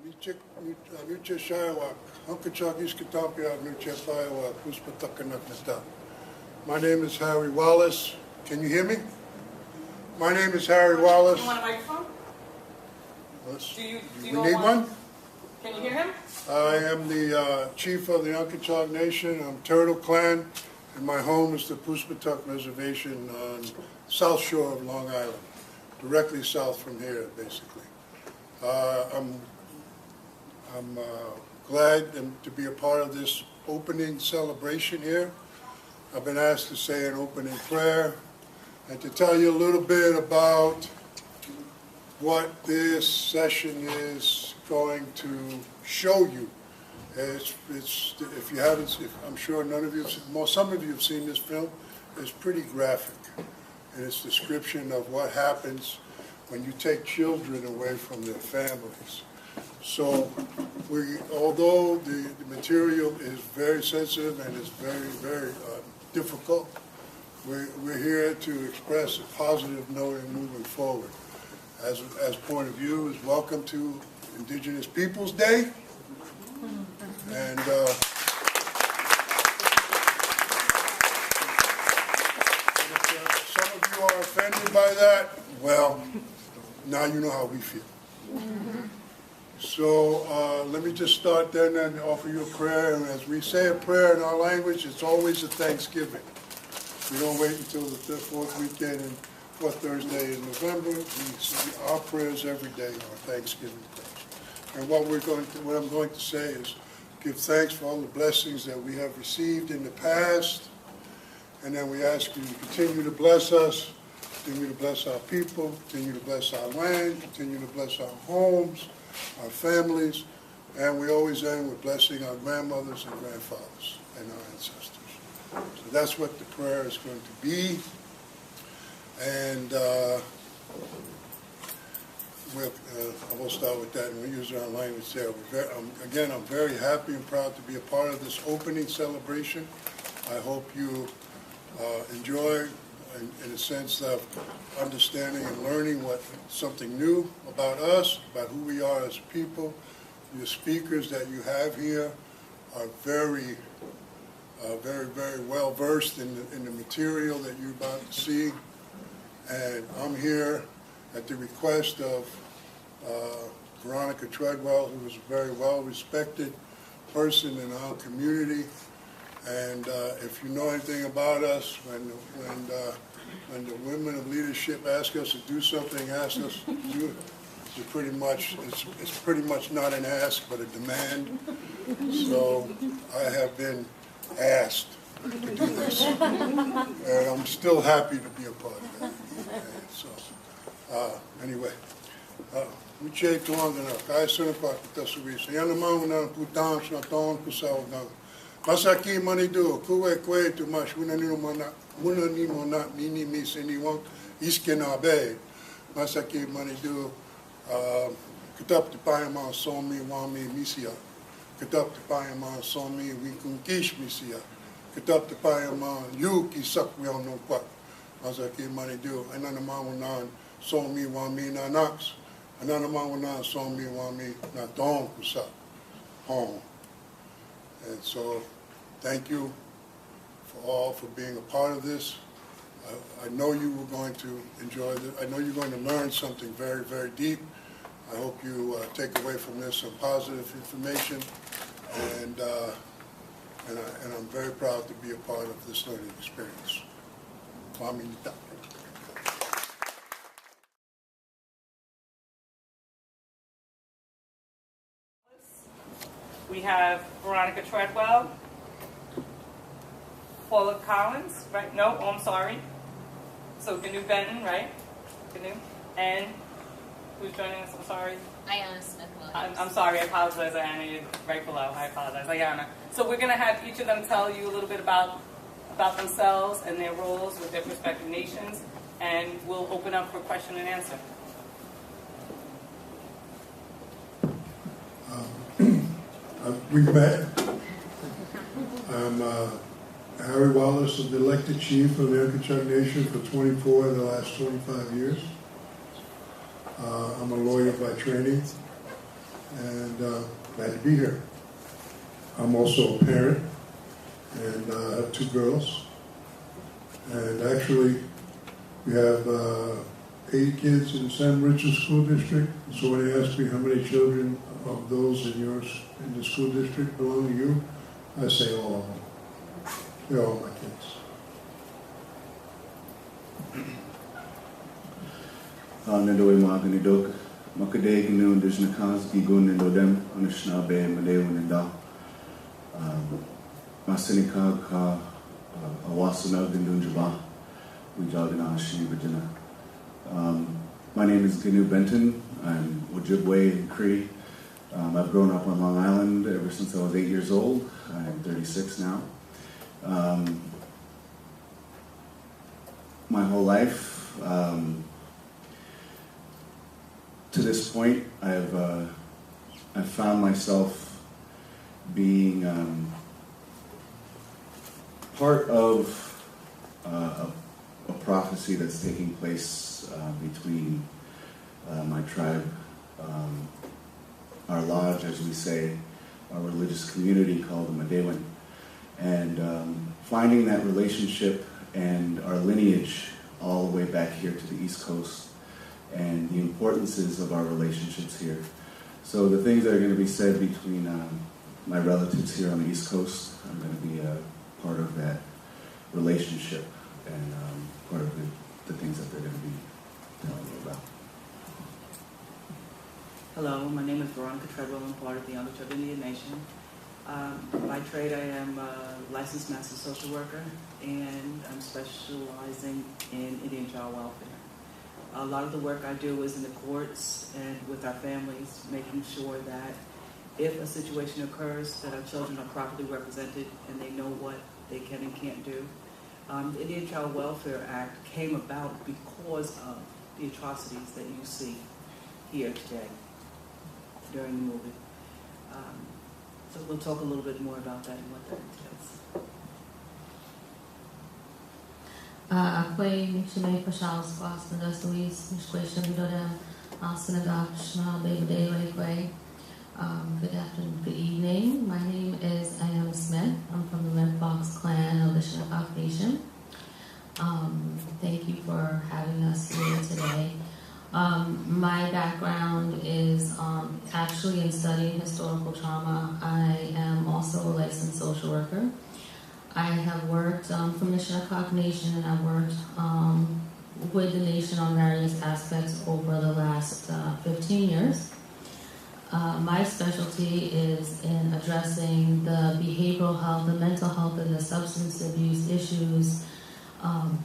My name is Harry Wallace. Can you hear me? My name is Harry Wallace. You want a microphone? Do you we need one? Can you hear him? I am the chief of the Unkechaug Nation. I'm Turtle Clan, and my home is the Puspatuck Reservation on South Shore of Long Island, directly south from here, basically. I'm glad to be a part of this opening celebration here. I've been asked to say an opening prayer and to tell you a little bit about what this session is going to show you. If you haven't, I'm sure none of you, some of you have seen this film. It's pretty graphic in its description of what happens when you take children away from their families. So, although the material is very sensitive and is very, very difficult, we're here to express a positive note in moving forward. As point of view is welcome to Indigenous Peoples Day, and if some of you are offended by that, well, now you know how we feel. So let me just start then and offer you a prayer. And as we say a prayer in our language, it's always a Thanksgiving. We don't wait until the fourth weekend and fourth Thursday in November. We say our prayers every day are Thanksgiving prayers. And what I'm going to say is give thanks for all the blessings that we have received in the past. And then we ask you to continue to bless us, continue to bless our people, continue to bless our land, continue to bless our homes, our families, and we always end with blessing our grandmothers and grandfathers and our ancestors. So that's what the prayer is going to be. And I will start with that, and we'll use our language there. Again, I'm very happy and proud to be a part of this opening celebration. I hope you enjoy, in a sense of understanding and learning something new about us, about who we are as a people. The speakers that you have here are very, very well versed in the material that you're about to see. And I'm here at the request of Veronica Treadwell, who is a very well-respected person in our community. And if you know anything about us, when the women of leadership ask us to do something, ask us to do it, it's pretty much not an ask, but a demand. So I have been asked to do this, and I'm still happy to be a part of that. And so, anyway, we check on the Kai Shinnecock to Tasuri. Aiyana Smith Williams, Naton Kusawagan. Masaki Manidu, Kuwe Kwe to Mashunanino Mona, Nini Miss anyone, Iskena Bay. Masaki Manidu, Katap to Payama, Somi, Wami, Misia. Katap to Payama, Somi, Wikunkish, Misia. Katap to Payama, Yuki Sakwell no Quack. Masaki Manidu, Ananamawanan, Somi, Wami, Nanax. Ananamawanan, Somi, Wami, Naton Kusa. Home. And so, thank you for being a part of this. I know you were going to enjoy this. I know you're going to learn something very, very deep. I hope you take away from this some positive information. And I'm very proud to be a part of this learning experience. Kwaminita. We have Veronica Treadwell, Paula Collins, right? No, oh, I'm sorry. So Ginew Benton, right? Ginew. And who's joining us? I'm sorry. Aiyana Smith Williams. I'm sorry, I apologize, Aiyana. You're right below. I apologize, Aiyana. So we're going to have each of them tell you a little bit about themselves and their roles with their respective nations, and we'll open up for question and answer. We've met. I'm Harry Wallace, the elected chief of the Unkechaug Nation for 24 of the last 25 years. I'm a lawyer by training, and glad to be here. I'm also a parent, and I have 2 girls. And actually, we have 8 kids in San Richard School District. So when they ask me how many children of those in the school district belong to you, I say all of them. They're all my kids. Nandoe Maganidok, Makade Ginew Benton, Gigun and Odem, Anishinaabe, Madewan and Da. Shinnecock, Awasana Gindunjaba, Ujagana Shibajana. My name is Ginew Benton. I'm Ojibway and Cree. I've grown up on Long Island ever since I was 8 years old. I'm 36 now. My whole life, to this point, I've found myself being part of a prophecy that's taking place between my tribe, our lodge, as we say, our religious community called the Madewan, and finding that relationship and our lineage all the way back here to the East Coast, and the importances of our relationships here. So the things that are going to be said between my relatives here on the East Coast, I'm going to be a part of that relationship and part of the things that they're going to be telling you about. Hello, my name is Veronica Treadwell. I'm part of the Unkechaug Indian Nation. By trade, I am a licensed master social worker, and I'm specializing in Indian child welfare. A lot of the work I do is in the courts and with our families, making sure that if a situation occurs, that our children are properly represented and they know what they can and can't do. The Indian Child Welfare Act came about because of the atrocities that you see here today during the movie. So we'll talk a little bit more about that and what that entails. Akwai Shimei Pashal's class, the Dostois, Mishquation, Dodem, Synagogue, Shna, Baby Day, good afternoon, good evening. My name is Aiyana Smith. I'm from the Red Fox clan of the Shinnecock Nation. Thank you for having us here today. My background is actually in studying historical trauma. I am also a licensed social worker. I have worked from the Shinnecock Nation, and I've worked with the nation on various aspects over the last 15 years. My specialty is in addressing the behavioral health, the mental health, and the substance abuse issues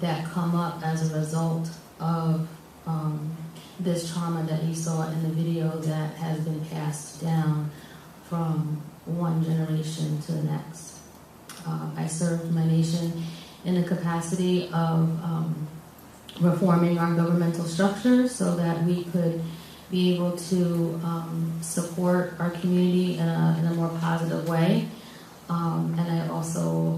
that come up as a result of this trauma that you saw in the video that has been passed down from one generation to the next. I served my nation in the capacity of reforming our governmental structures so that we could be able to support our community in a more positive way. And I also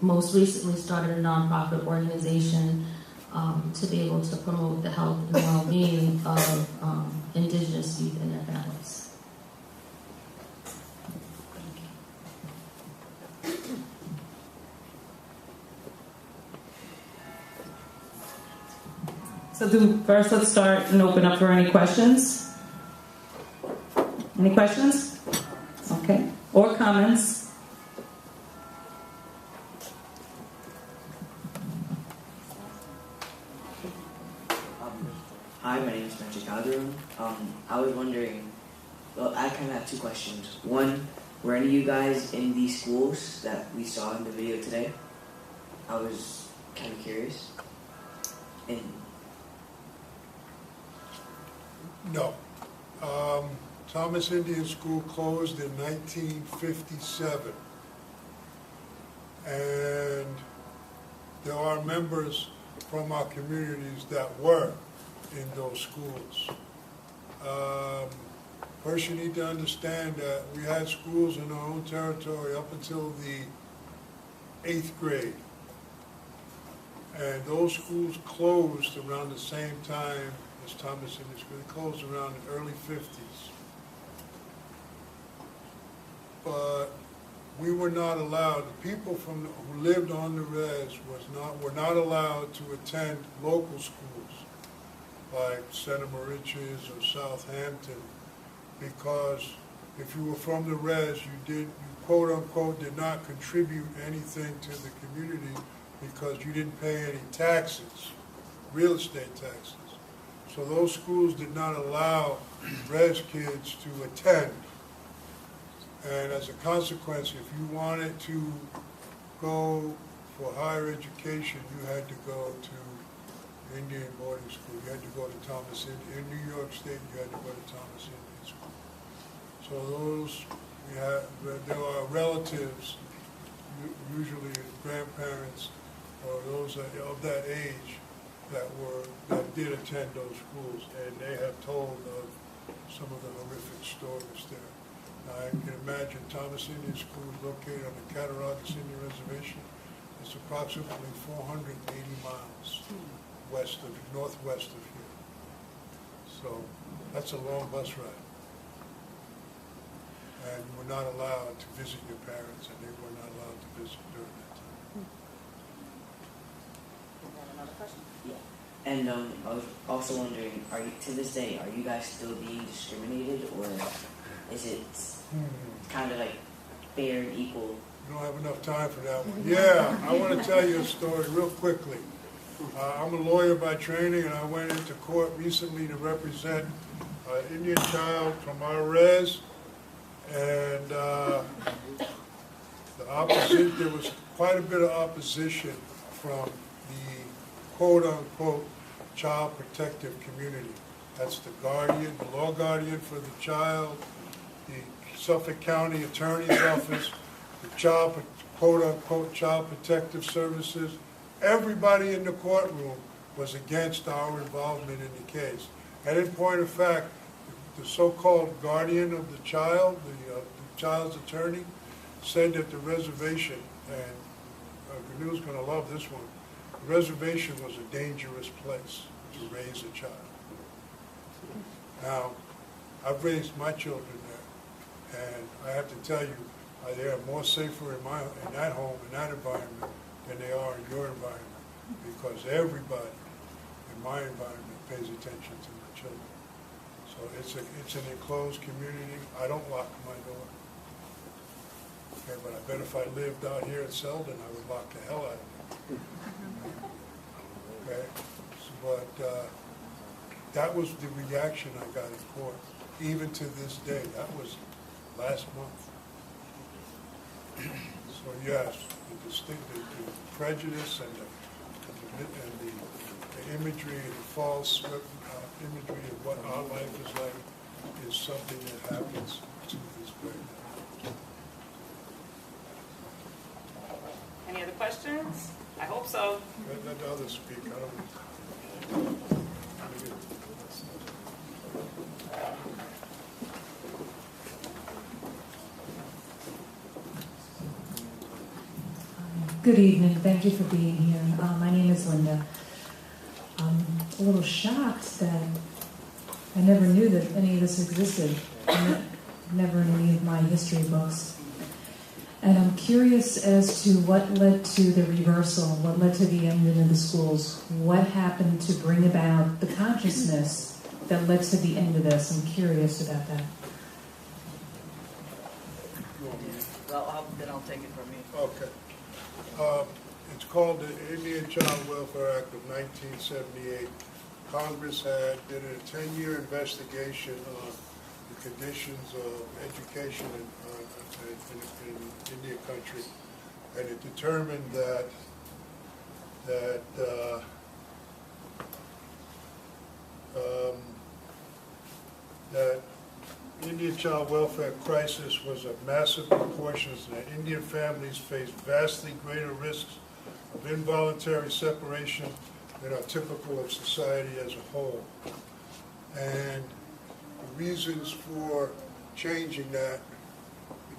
most recently started a nonprofit organization to be able to promote the health and well-being of Indigenous youth and their families. So first, let's start and open up for any questions. Any questions? Okay. Or comments? Hi, my name is Unkechaug. I was wondering, well, I kind of have 2 questions. One, were any of you guys in these schools that we saw in the video today? I was kind of curious. And No. Thomas Indian School closed in 1957. And there are members from our communities that were in those schools. First, you need to understand that we had schools in our own territory up until the 8th grade. And those schools closed around the same time This Thomas Indian School. It closed around the early 50s. But we were not allowed, the people who lived on the res were not allowed to attend local schools like Santa Mauritius or Southampton, because if you were from the res, you quote unquote did not contribute anything to the community because you didn't pay any taxes, real estate taxes. So those schools did not allow res kids to attend. And as a consequence, if you wanted to go for higher education, you had to go to Indian boarding school. You had to go to Thomas Indian. In New York State, you had to go to Thomas Indian School. So those, there are relatives, usually grandparents, or those of that age that did attend those schools, and they have told of some of the horrific stories there. Now, I can imagine Thomas Indian School is located on the Cattaraugus Indian Reservation. It's approximately 480 miles northwest of here. So that's a long bus ride. And you were not allowed to visit your parents, and they were not allowed to visit during that time. Another question? Yeah. And I was also wondering, to this day, are you guys still being discriminated, or is it kind of like fair and equal? We don't have enough time for that one. Yeah, I want to tell you a story real quickly. I'm a lawyer by training, and I went into court recently to represent an Indian child from our res, and there was quite a bit of opposition from the quote-unquote child protective community. That's the guardian, the law guardian for the child, the Suffolk County Attorney's Office, the quote-unquote child protective services. Everybody in the courtroom was against our involvement in the case. And in point of fact, the so-called guardian of the child, the child's attorney, said that the reservation, and Ginew's going to love this one, the reservation was a dangerous place to raise a child. Now, I've raised my children there, and I have to tell you, they are more safer in that home, in that environment, than they are in your environment, because everybody in my environment pays attention to my children. So it's an enclosed community. I don't lock my door. Okay, but I bet if I lived out here in Selden, I would lock the hell out of it. Okay, but that was the reaction I got in court, even to this day. That was last month. So yes, the prejudice and the imagery, the false imagery of what our life is like is something that happens to this right now. Any other questions? I hope so. Let the others speak. I don't. Good evening. Thank you for being here. My name is Linda. I'm a little shocked that I never knew that any of this existed. Never in any of my history books. And I'm curious as to what led to the reversal, what led to the ending of the schools. What happened to bring about the consciousness that led to the end of this? I'm curious about that. Then I'll take it from me. Okay. It's called the Indian Child Welfare Act of 1978. Congress did a 10-year investigation on the conditions of education in Indian country, and it determined that Indian child welfare crisis was of massive proportions, and that Indian families face vastly greater risks of involuntary separation than are typical of society as a whole. And the reasons for changing that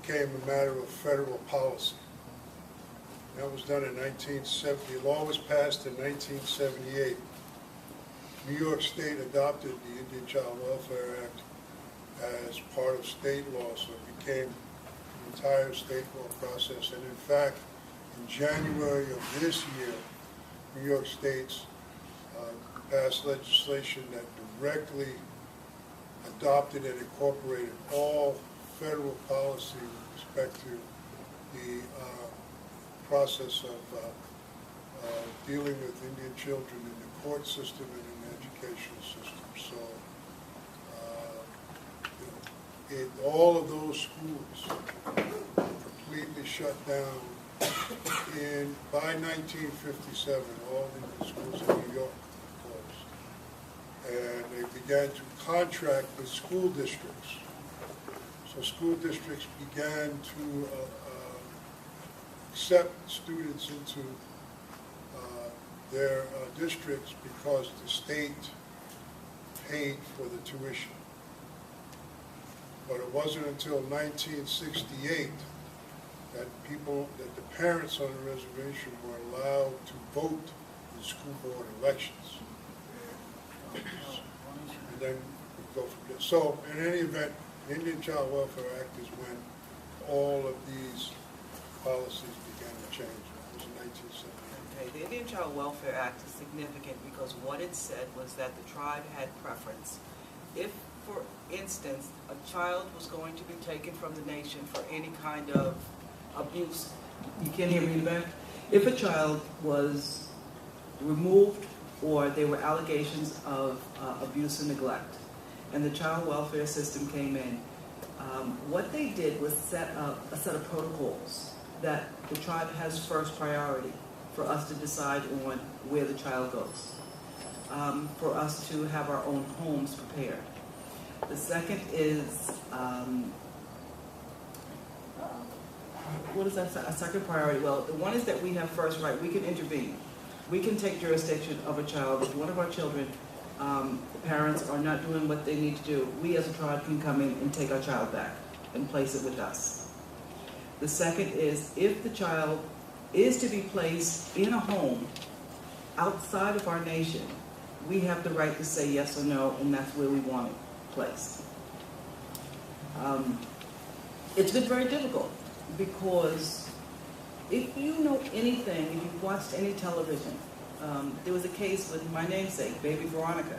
became a matter of federal policy. That was done in 1970. The law was passed in 1978. New York State adopted the Indian Child Welfare Act as part of state law, so it became an entire state law process. And in fact, in January of this year, New York State's passed legislation that directly adopted and incorporated all federal policy with respect to the process of dealing with Indian children in the court system and in the educational system. So all of those schools completely shut down by 1957. All the schools in New York closed, and they began to contract with school districts. So school districts began to accept students into their districts because the state paid for the tuition. But it wasn't until 1968 that the parents on the reservation were allowed to vote in school board elections. And then we go from there. So in any event, the Indian Child Welfare Act is when all of these policies began to change. That was in 1978. Okay, the Indian Child Welfare Act is significant because what it said was that the tribe had preference. If, for instance, a child was going to be taken from the nation for any kind of abuse, You can't hear me in the back? If a child was removed or there were allegations of abuse and neglect, and the child welfare system came in, what they did was set up a set of protocols that the tribe has first priority for us to decide on where the child goes, for us to have our own homes prepared. The second is, what is that, a second priority? Well, the one is that we have first right. We can intervene. We can take jurisdiction of a child. If one of our children, the parents are not doing what they need to do, we as a tribe can come in and take our child back and place it with us. The second is, if the child is to be placed in a home outside of our nation, we have the right to say yes or no, and that's where we want it placed. It's been very difficult because if you know anything, if you've watched any television, there was a case with my namesake, baby Veronica,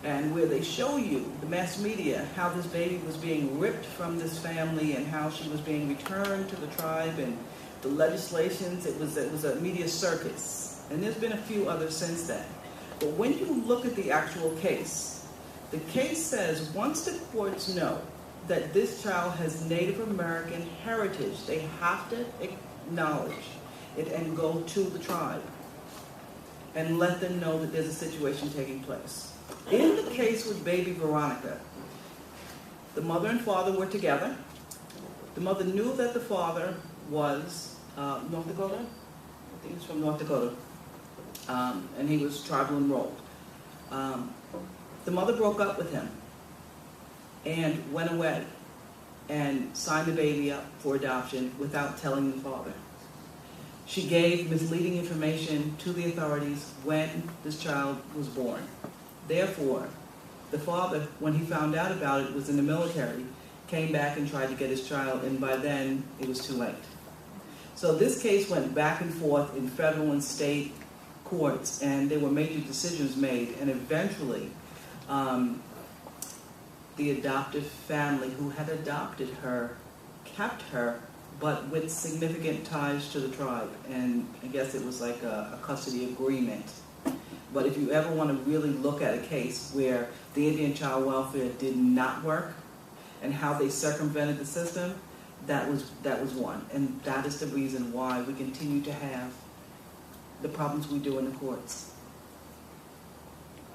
and where they show you, the mass media, how this baby was being ripped from this family and how she was being returned to the tribe, and the legislations, it was a media circus. And there's been a few others since then. But when you look at the actual case, the case says once the courts know that this child has Native American heritage, they have to acknowledge it and go to the tribe and let them know that there's a situation taking place. In the case with baby Veronica, the mother and father were together. The mother knew that the father was North Dakota. I think he's from North Dakota. And he was tribal enrolled. The mother broke up with him and went away and signed the baby up for adoption without telling the father. She gave misleading information to the authorities when this child was born. Therefore, the father, when he found out about it, was in the military, came back and tried to get his child, and by then it was too late. So this case went back and forth in federal and state courts, and there were major decisions made, and eventually the adoptive family who had adopted her kept her, but with significant ties to the tribe, and I guess it was like a custody agreement. But if you ever want to really look at a case where the Indian child welfare did not work and how they circumvented the system, that was one, and that is the reason why we continue to have the problems we do in the courts.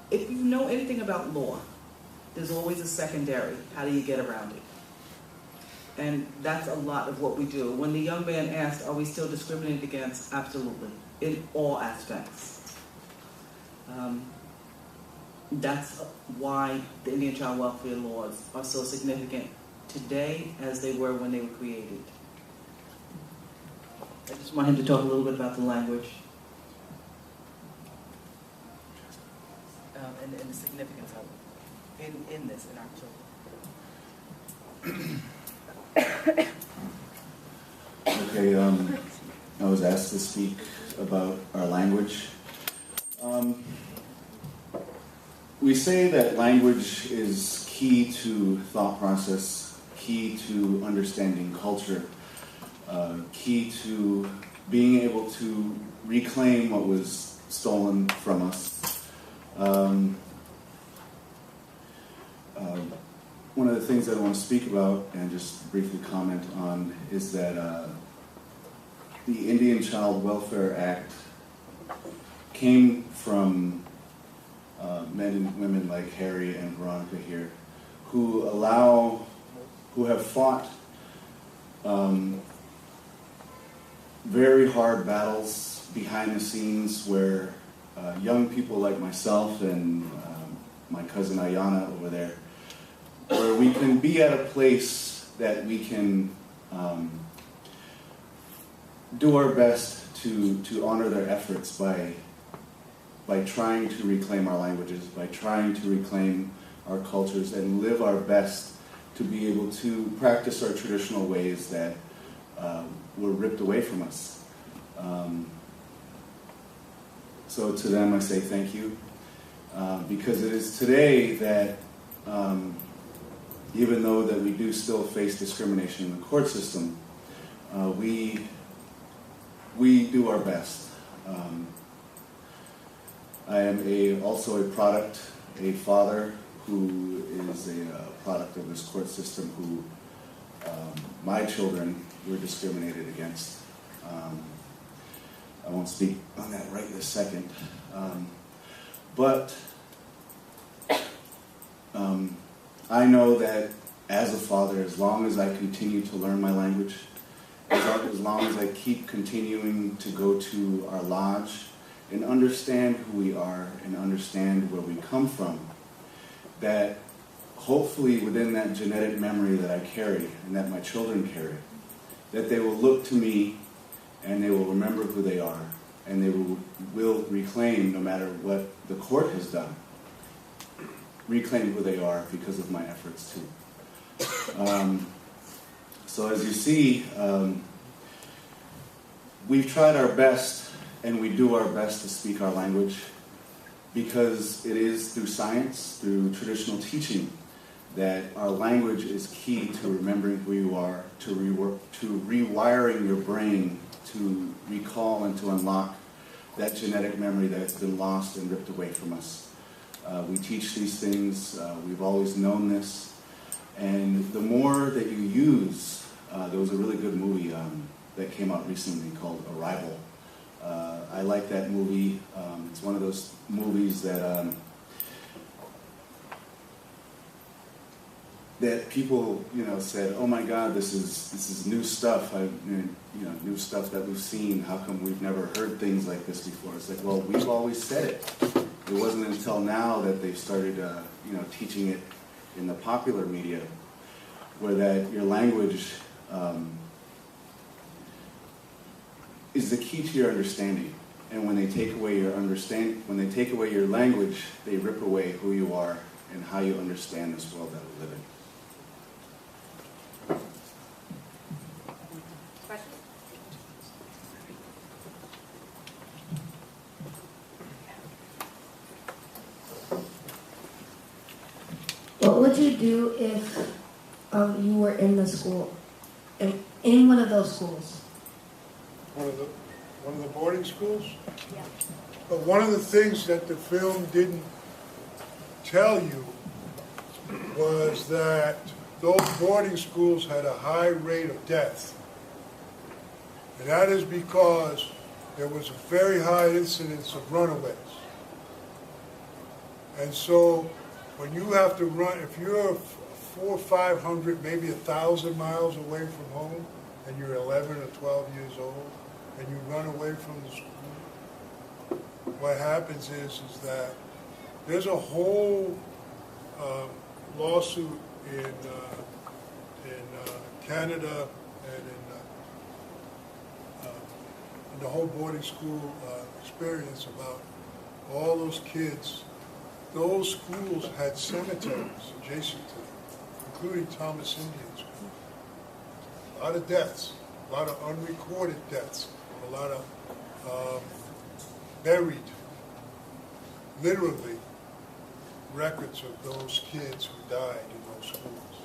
If you know anything about law, there's always a secondary. How do you get around it? And that's a lot of what we do. When the young man asked, are we still discriminated against? Absolutely, in all aspects. That's why the Indian child welfare laws are so significant today as they were when they were created. I just want him to talk a little bit about the language. and the significance of it in this, in our children. Okay, I was asked to speak about our language. We say that language is key to thought process, key to understanding culture, key to being able to reclaim what was stolen from us. One of the things that I want to speak about and just briefly comment on is that the Indian Child Welfare Act came from men and women like Harry and Veronica here, who have fought very hard battles behind the scenes where young people like myself and my cousin Aiyana over there, where we can be at a place that we can do our best to honor their efforts by trying to reclaim our languages, by trying to reclaim our cultures and live our best to be able to practice our traditional ways that were ripped away from us. So to them I say thank you, because it is today that even though that we do still face discrimination in the court system, we do our best. I am also a father who is a product of this court system who my children were discriminated against. I won't speak on that right this second. But I know that as a father, as long as I continue to learn my language, as long as I keep continuing to go to our lodge and understand who we are and understand where we come from, that hopefully within that genetic memory that I carry and that my children carry, that they will look to me and they will remember who they are and they will reclaim, no matter what the court has done, reclaim who they are because of my efforts too. So as you see, we've tried our best and we do our best to speak our language because it is through science, through traditional teaching, that our language is key to remembering who you are, to rewiring your brain, to recall and to unlock that genetic memory that has been lost and ripped away from us. We teach these things, we've always known this, and the more that you use, there was a really good movie that came out recently called Arrival. I like that movie. It's one of those movies that that people, said, "Oh my God, this is new stuff. New stuff that we've seen. How come we've never heard things like this before?" It's like, well, we've always said it. It wasn't until now that they started, teaching it in the popular media, where that your language is the key to your understanding. And when they take away your language, they rip away who you are and how you understand this world that we live in. Questions? What would you do if you were in the school, in one of those schools? One of the boarding schools? Yeah. But one of the things that the film didn't tell you was that those boarding schools had a high rate of death. And that is because there was a very high incidence of runaways. And so when you have to run, if you're 400 or 500, maybe 1,000 miles away from home, and you're 11 or 12 years old, and you run away from the school, what happens is that there's a whole lawsuit in Canada and in the whole boarding school experience about all those kids those schools had cemeteries adjacent to them, including Thomas Indian School. A lot of deaths, a lot of unrecorded deaths, a lot of buried, literally, records of those kids who died in those schools.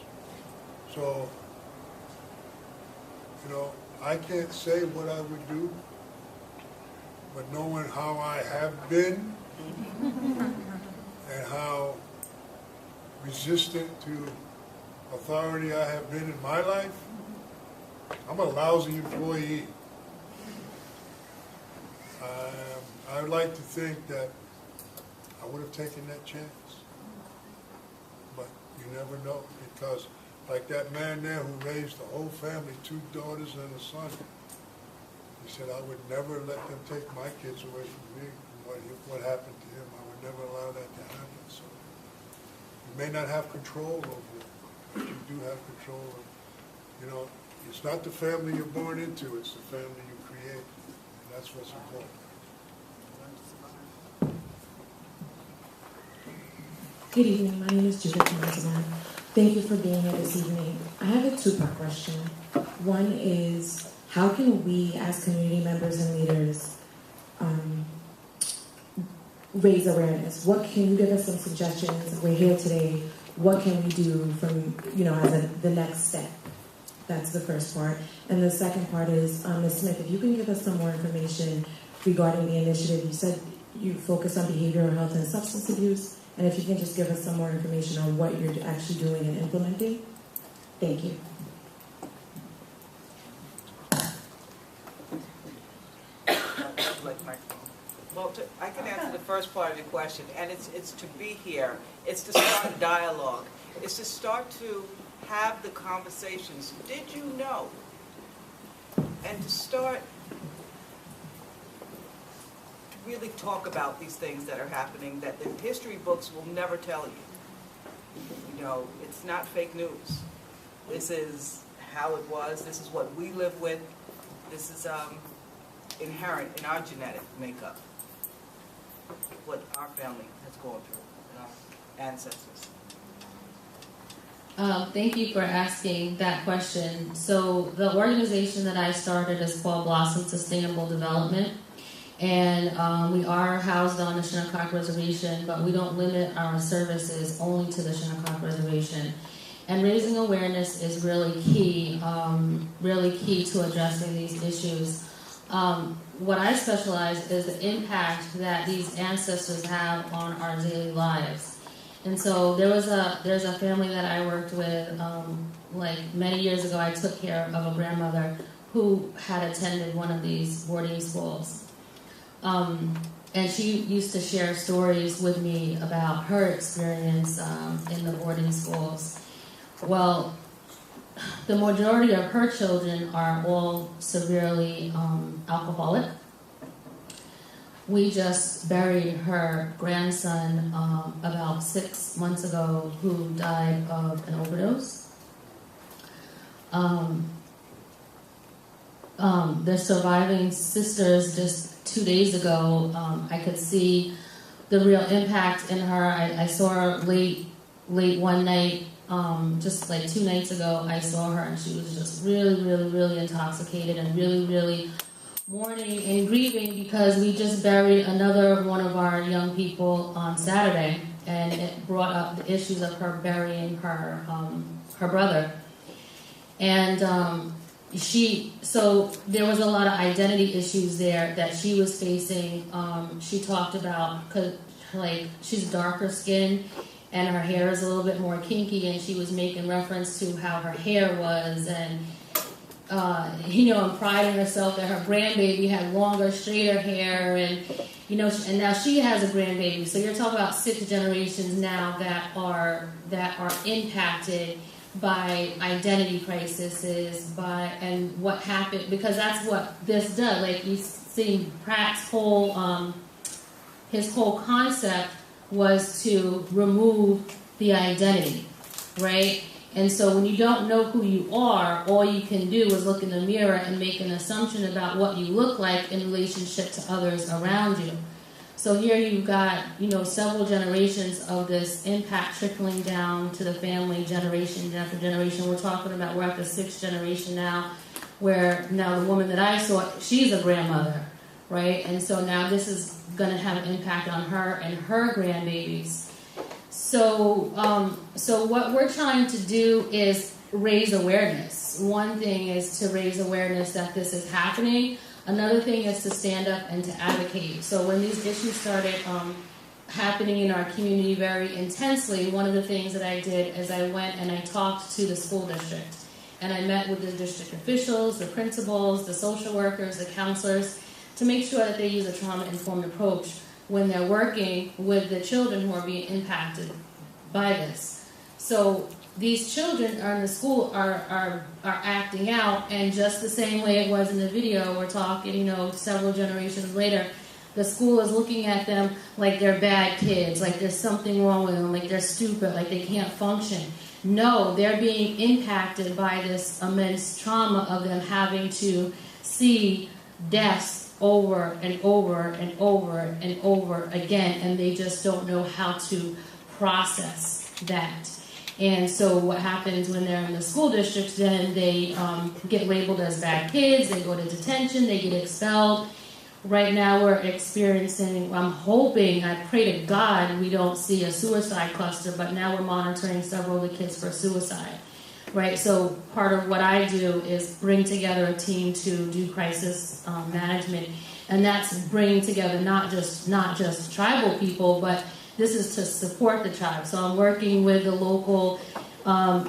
So, you know, I can't say what I would do, but knowing how I have been and how resistant to authority I have been in my life, I'm a lousy employee. I would like to think that I would have taken that chance. But you never know, because like that man there who raised the whole family, 2 daughters and a son, he said, I would never let them take my kids away from me. What happened to him, I would never allow that to happen. So you may not have control over it, but you do have control of, you know, it's not the family you're born into, it's the family you create. And that's what's important. Good evening. My name is Judith Montalban. Thank you for being here this evening. I have a 2-part question. One is, how can we as community members and leaders raise awareness? What can you give us some suggestions? We're here today. What can we do from, as the next step? That's the first part. And the second part is, Ms. Smith, if you can give us some more information regarding the initiative. You said you focus on behavioral health and substance abuse. And if you can just give us some more information on what you're actually doing and implementing. Thank you. Well, I can answer the first part of your question, and it's to be here. It's to start dialogue. It's to start to have the conversations. Did you know? And to start really talk about these things that are happening that the history books will never tell you. You know, it's not fake news. This is how it was. This is what we live with. This is inherent in our genetic makeup, what our family has gone through, and our ancestors. Thank you for asking that question. So the organization that I started is called Blossom Sustainable Development. And we are housed on the Shinnecock Reservation, but we don't limit our services only to the Shinnecock Reservation. And raising awareness is really key to addressing these issues. What I specialize is the impact that these ancestors have on our daily lives. And so there's a family that I worked with, like many years ago. I took care of a grandmother who had attended one of these boarding schools. And she used to share stories with me about her experience in the boarding schools. Well, the majority of her children are all severely alcoholic. We just buried her grandson about 6 months ago, who died of an overdose. The surviving sisters, just 2 days ago, I could see the real impact in her. I saw her late one night, just like 2 nights ago. I saw her, and she was just really, really, really intoxicated and really, really mourning and grieving, because we just buried another one of our young people on Saturday, and it brought up the issues of her burying her brother. And so there was a lot of identity issues there that she was facing. She talked about, cause like she's darker skinned and her hair is a little bit more kinky, and she was making reference to how her hair was, and and priding herself that her grandbaby had longer, straighter hair, and and now she has a grandbaby. So you're talking about 6 generations now that are impacted by identity crises, and what happened, because that's what this does. Like you see, Pratt's whole concept was to remove the identity, right? And so when you don't know who you are, all you can do is look in the mirror and make an assumption about what you look like in relationship to others around you. So here you've got, several generations of this impact trickling down to the family generation after generation. We're talking about, we're at the 6th generation now, where now the woman that I saw, she's a grandmother, right? And so now this is going to have an impact on her and her grandbabies. So what we're trying to do is raise awareness. One thing is to raise awareness that this is happening. Another thing is to stand up and to advocate. So when these issues started happening in our community very intensely, one of the things that I did is I went and I talked to the school district. And I met with the district officials, the principals, the social workers, the counselors, to make sure that they use a trauma-informed approach when they're working with the children who are being impacted by this. So these children are in the school are acting out, and just the same way it was in the video, we're talking, several generations later, the school is looking at them like they're bad kids, like there's something wrong with them, like they're stupid, like they can't function. No, they're being impacted by this immense trauma of them having to see deaths over and over and over and over again, and they just don't know how to process that. And so what happens when they're in the school district, then they get labeled as bad kids, they go to detention, they get expelled. Right now we're experiencing, I'm hoping, I pray to God we don't see a suicide cluster, but now we're monitoring several of the kids for suicide, right? So part of what I do is bring together a team to do crisis management, and that's bringing together not just tribal people, but this is to support the tribe. So I'm working with the local,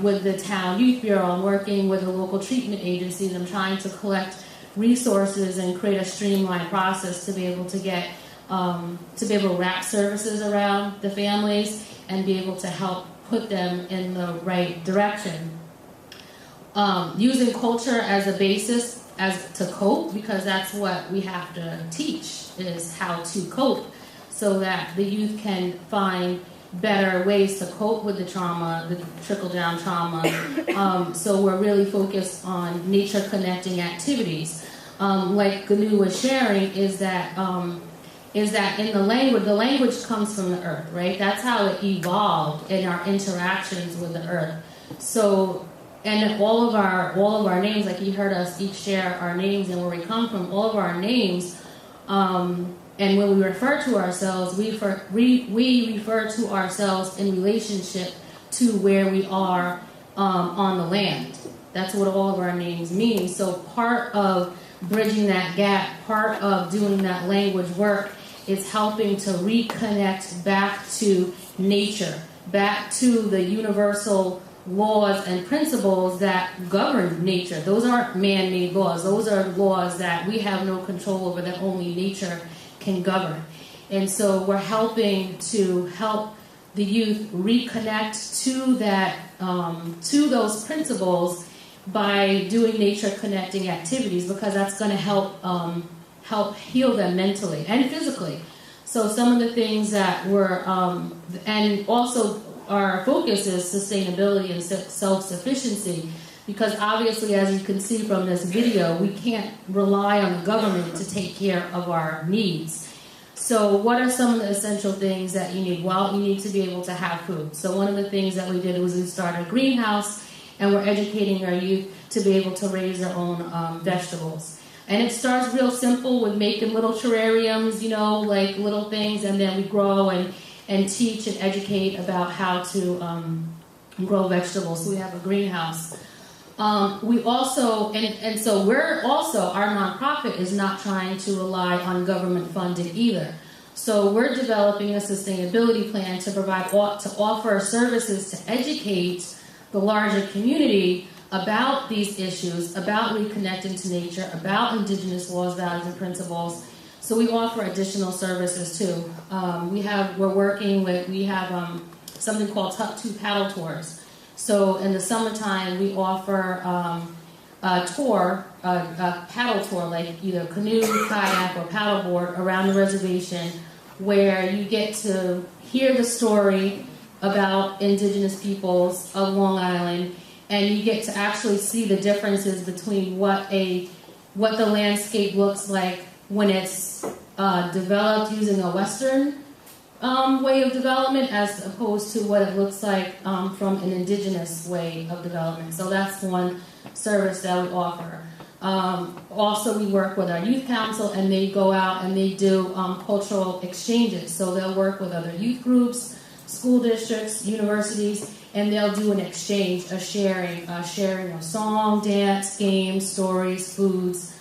with the town youth bureau, I'm working with the local treatment agencies, I'm trying to collect resources and create a streamlined process to be able to get, to be able to wrap services around the families and be able to help put them in the right direction. Using culture as a basis to cope, because that's what we have to teach, is how to cope, so that the youth can find better ways to cope with the trauma, the trickle-down trauma. So we're really focused on nature-connecting activities. Like Ginew was sharing, is that in the language comes from the earth, right? That's how it evolved in our interactions with the earth. So, and all of our names, like you heard us each share our names and where we come from, all of our names, and when we refer to ourselves, we refer to ourselves in relationship to where we are on the land. That's what all of our names mean. So part of bridging that gap, part of doing that language work is helping to reconnect back to nature, back to the universal laws and principles that govern nature. Those aren't man-made laws. Those are laws that we have no control over, that only nature can govern. And so we're helping to help the youth reconnect to that, to those principles by doing nature connecting activities, because that's going to help heal them mentally and physically. So some of the things that we're, and also our focus is sustainability and self-sufficiency, because obviously, as you can see from this video, we can't rely on the government to take care of our needs. So what are some of the essential things that you need? Well, you need to be able to have food. So one of the things that we did was we started a greenhouse, and we're educating our youth to be able to raise their own vegetables. And it starts real simple with making little terrariums, like little things, and then we grow and teach and educate about how to grow vegetables. So we have a greenhouse. We also, and so we're also, our nonprofit is not trying to rely on government funding either. So we're developing a sustainability plan to provide, to offer services to educate the larger community about these issues, about reconnecting to nature, about indigenous laws, values, and principles. So we offer additional services too. We have something called Tuck 2 paddle tours. So in the summertime, we offer a paddle tour, like either canoe, kayak, or paddleboard around the reservation, where you get to hear the story about indigenous peoples of Long Island, and you get to actually see the differences between what the landscape looks like when it's developed using a Western way of development as opposed to what it looks like from an indigenous way of development. So that's one service that we offer. Also, we work with our youth council, and they go out and they do cultural exchanges. So they'll work with other youth groups, school districts, universities, and they'll do an exchange, a sharing of song, dance, games, stories, foods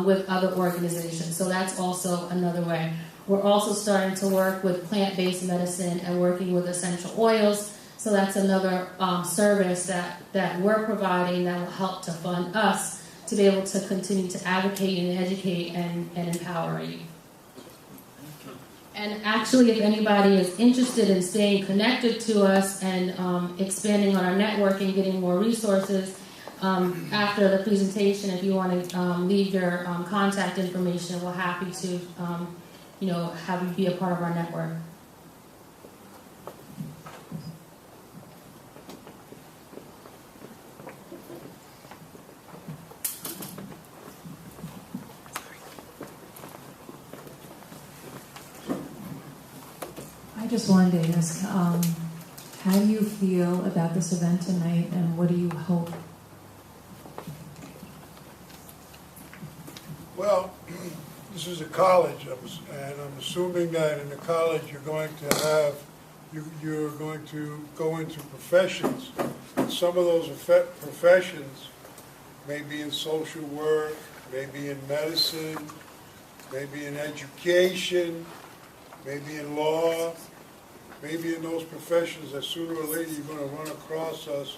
with other organizations. So that's also another way. We're also starting to work with plant-based medicine and working with essential oils. So that's another service that we're providing that will help to fund us to be able to continue to advocate and educate and empower you. And actually, if anybody is interested in staying connected to us and expanding on our network and getting more resources, after the presentation, if you want to leave your contact information, we're happy to have you be a part of our network. I just wanted to ask, how do you feel about this event tonight, and what do you hope? Well, this is a college, and I'm assuming that in the college you're going to go into professions. And some of those professions may be in social work, maybe in medicine, maybe in education, maybe in law, maybe in those professions that sooner or later you're going to run across us,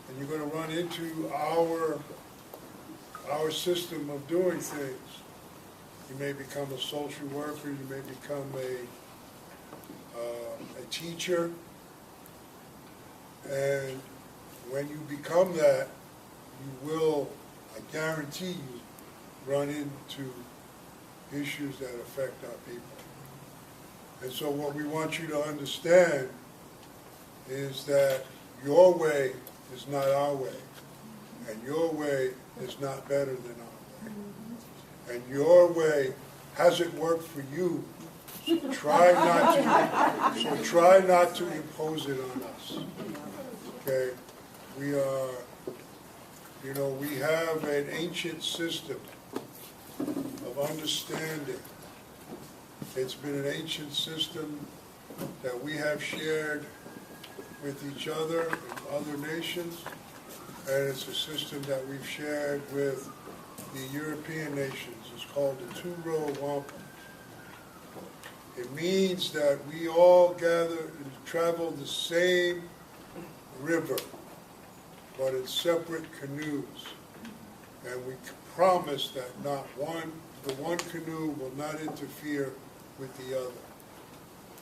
and you're going to run into our system of doing things. You may become a social worker, you may become a teacher, and when you become that, you will, I guarantee you, run into issues that affect our people. And so what we want you to understand is that your way is not our way, and your way is not better than our way. And your way hasn't worked for you, so try not to impose it on us. Okay? We have an ancient system of understanding. It's been an ancient system that we have shared with each other and other nations, and it's a system that we've shared with the European nations. It's called the two-row wampum. It means that we all gather and travel the same river, but in separate canoes. And we promise that the one canoe will not interfere with the other.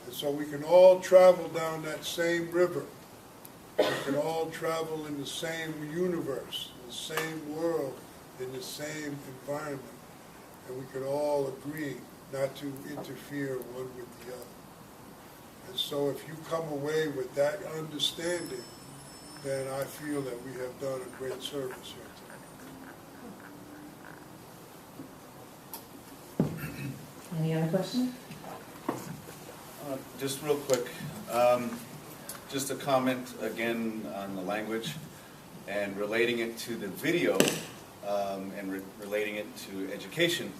And so we can all travel down that same river. We can all travel in the same universe, in the same world, in the same environment. And we can all agree not to interfere one with the other. And so if you come away with that understanding, then I feel that we have done a great service here today. Any other questions? Just real quick, just a comment again on the language and relating it to the video and relating it to education,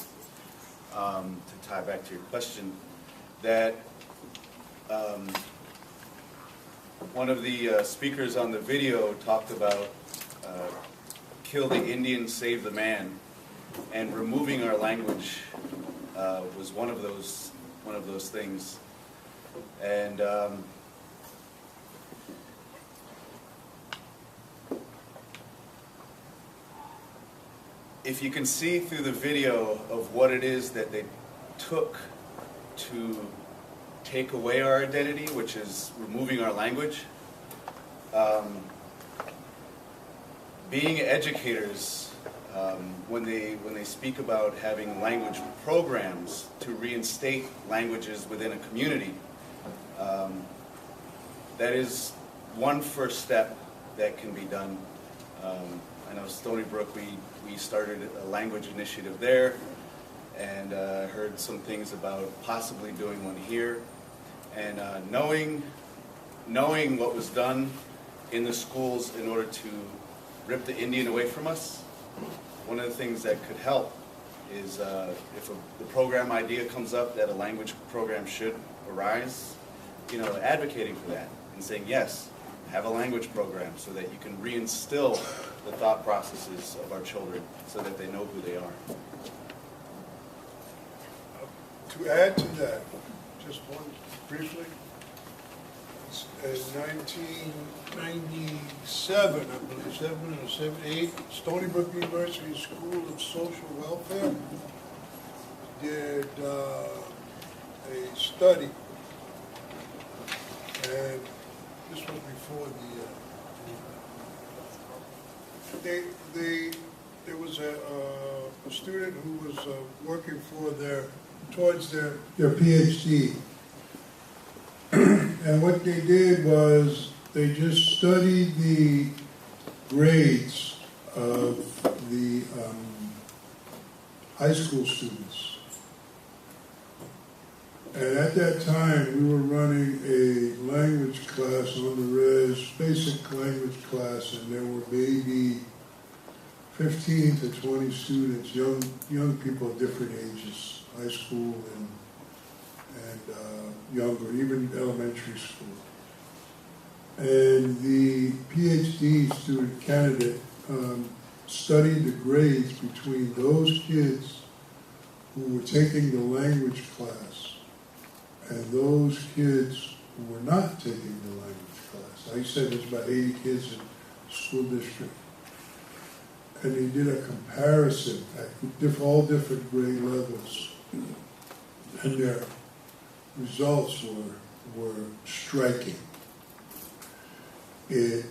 to tie back to your question, that one of the speakers on the video talked about kill the Indian, save the man, and removing our language was one of those things. And if you can see through the video of what it is that they took to take away our identity, which is removing our language, being educators, when they speak about having language programs to reinstate languages within a community, that is one first step that can be done. I know Stony Brook, we started a language initiative there, and heard some things about possibly doing one here. And knowing what was done in the schools in order to rip the Indian away from us, one of the things that could help is if the program idea comes up that a language program should arise, advocating for that and saying, yes, have a language program so that you can reinstill the thought processes of our children so that they know who they are. To add to that, just one briefly, in 1997, I believe, 78, Stony Brook University School of Social Welfare did a study, and this was before there was a student who was working for towards their PhD. And what they did was they just studied the grades of the high school students. And at that time, we were running a language class on the res, basic language class, and there were maybe 15 to 20 students, young people of different ages, high school and younger, even elementary school. And the PhD student candidate studied the grades between those kids who were taking the language class and those kids who were not taking the language class. Like I said, there's about 80 kids in the school district. And they did a comparison at all different grade levels. And their results were striking. The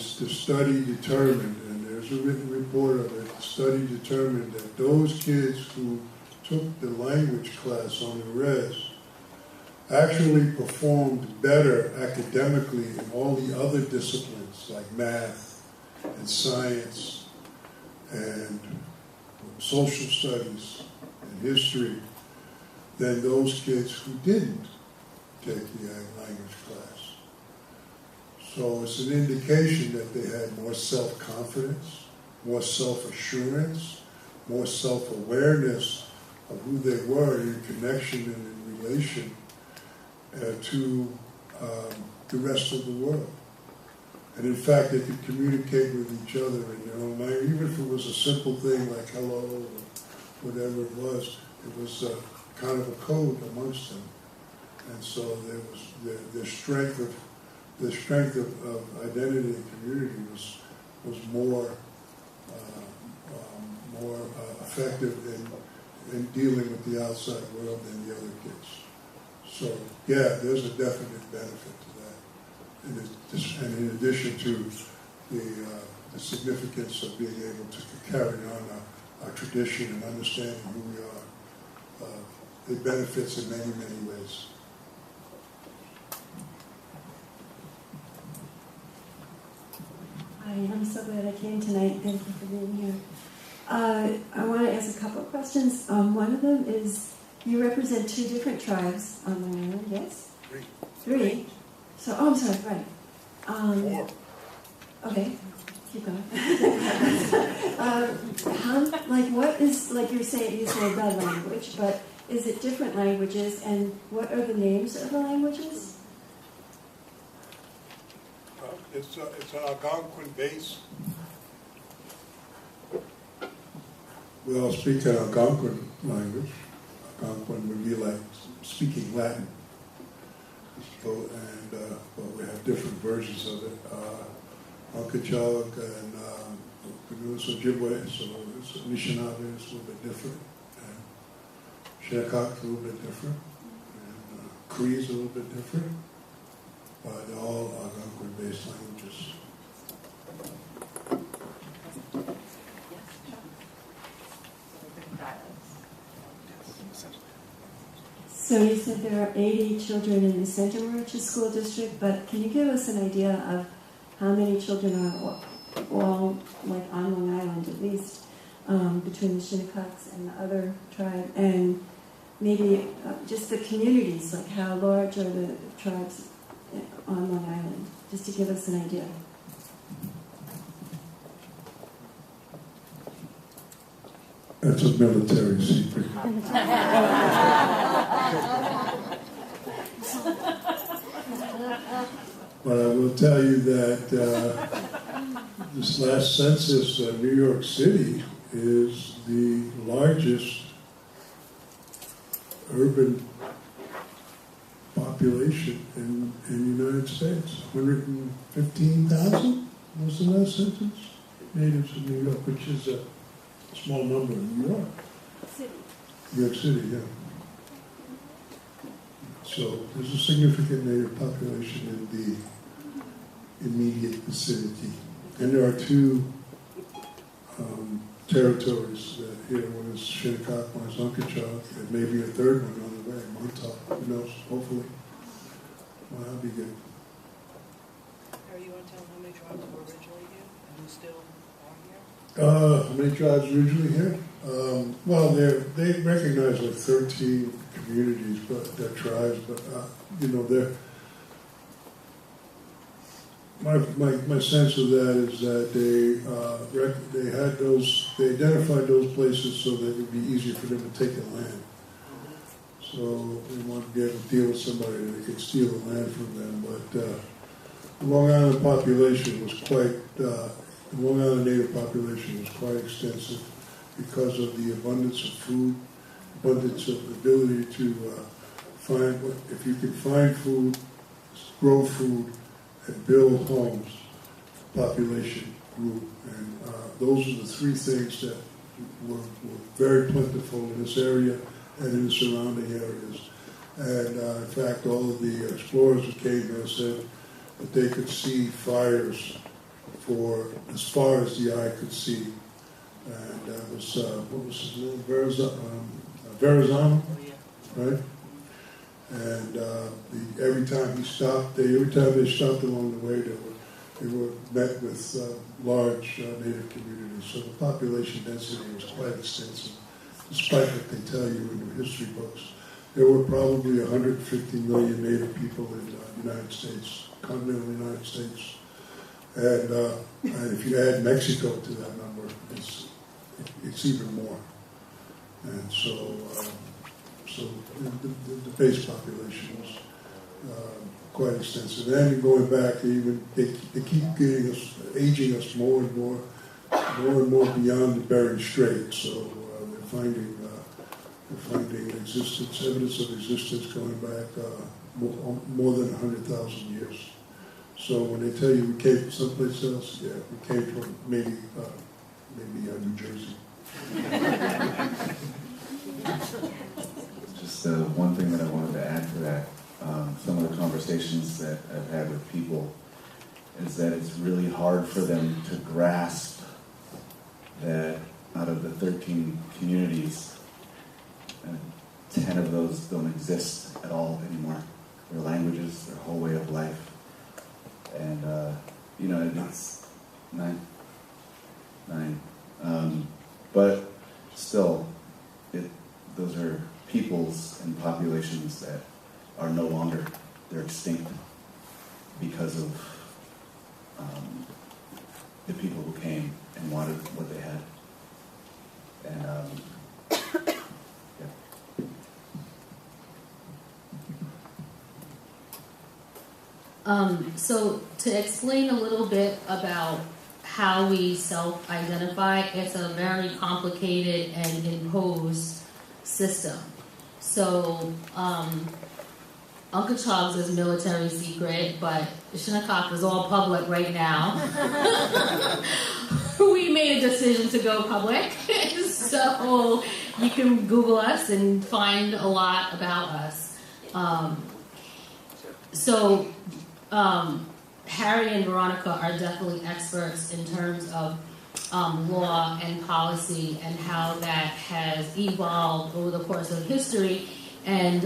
study determined, and there's a written report of it, the study determined that those kids who took the language class on the res actually performed better academically in all the other disciplines like math and science and social studies and history than those kids who didn't take the language class. So it's an indication that they had more self-confidence, more self-assurance, more self-awareness of who they were in connection and in relation to the rest of the world. And in fact, they could communicate with each other in their own language, even if it was a simple thing like hello or whatever it was kind of a code amongst them. And so there was the strength of identity and community was more effective in dealing with the outside world than the other kids. So yeah, there's a definite benefit to that. And in addition to the significance of being able to carry on our tradition and understanding who we are, it benefits in many, many ways. Hi, I'm so glad I came tonight. Thank you for being here. I want to ask a couple of questions. One of them is, you represent 2 different tribes on the island, yes? 3. So, I'm sorry, right. 4. Okay, keep going. What is, like you say the language, but is it different languages, and what are the names of the languages? It's an Algonquin base. We all speak an Algonquin language. Algonquin would be like speaking Latin. But we have different versions of it. Unkechaug and Ojibway, so it's Anishinaabe is a little bit different. And Shinnecock is a little bit different. And Cree is a little bit different. But they're all Algonquin-based languages. So you said there are 80 children in the Center Marucha School District, but can you give us an idea of how many children are all like on Long Island at least? between the Shinnecocks and the other tribe, and maybe just the communities, like how large are the tribes on Long Island, just to give us an idea. That's a military secret. But I will tell you that this last census, New York City is the largest urban population in the United States. 115,000 was the last census. Natives of New York, which is a small number in New York. New York City, yeah. So there's a significant native population in the immediate vicinity. And there are two territories here. One is Shinnecock, one is Unkechaug, and maybe a third one on the way, Montauk. Who knows? Hopefully. Well, that'll be good. Harry, you want to tell them how many tribes were originally here and who still are here? How many tribes originally here? Well, they recognize like 13 communities, but they're tribes. But they're my sense of that is that they identified those places so that it would be easier for them to take the land. So they wanted to be able to deal with somebody that could steal the land from them. But the Long Island population was quite. The Long Island native population was quite extensive because of the abundance of food, abundance of ability to find. If you can find food, grow food, and build homes, the population grew. And those are the three things that were very plentiful in this area and in the surrounding areas. And in fact, all of the explorers that came here said that they could see fires for as far as the eye could see. And that was, what was his name? Verrazano, right? And every time they stopped along the way, they were met with large native communities. So the population density was quite extensive, despite what they tell you in the history books. There were probably 150 million native people in the United States, continental United States. And if you add Mexico to that number, it's even more. And so the base population was quite extensive. And going back, they keep aging us more and more beyond the Bering Strait. So they're finding evidence of existence going back more than 100,000 years. So when they tell you we came from someplace else, yeah, we came from maybe New Jersey. Just one thing that I wanted to add to that, some of the conversations that I've had with people is that it's really hard for them to grasp that out of the 13 communities, 10 of those don't exist at all anymore. Their languages, their whole way of life. And, it's nine. But still, those are peoples and populations that are no longer, they're extinct because of the people who came and wanted what they had. And, yeah. So to explain a little bit about how we self-identify, it's a very complicated and imposed system. So Unkechaug's is military secret, but Shinnecock is all public right now. We made a decision to go public, so you can Google us and find a lot about us. Harry and Veronica are definitely experts in terms of law and policy and how that has evolved over the course of history. And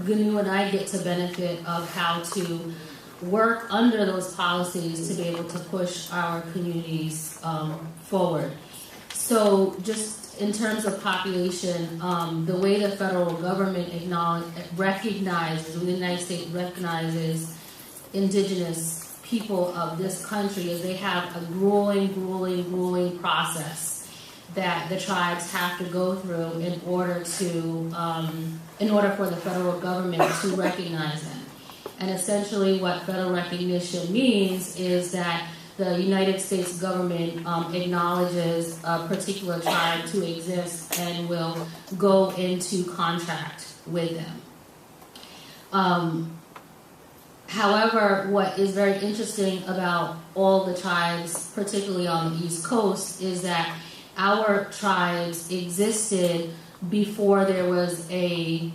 Ginew and I get to benefit of how to work under those policies to be able to push our communities forward. So just in terms of population, the way the federal government recognizes, the United States recognizes indigenous people of this country is they have a grueling process that the tribes have to go through in order for the federal government to recognize them. And essentially what federal recognition means is that the United States government acknowledges a particular tribe to exist and will go into contract with them. However, what is very interesting about all the tribes, particularly on the East Coast, is that our tribes existed before there was we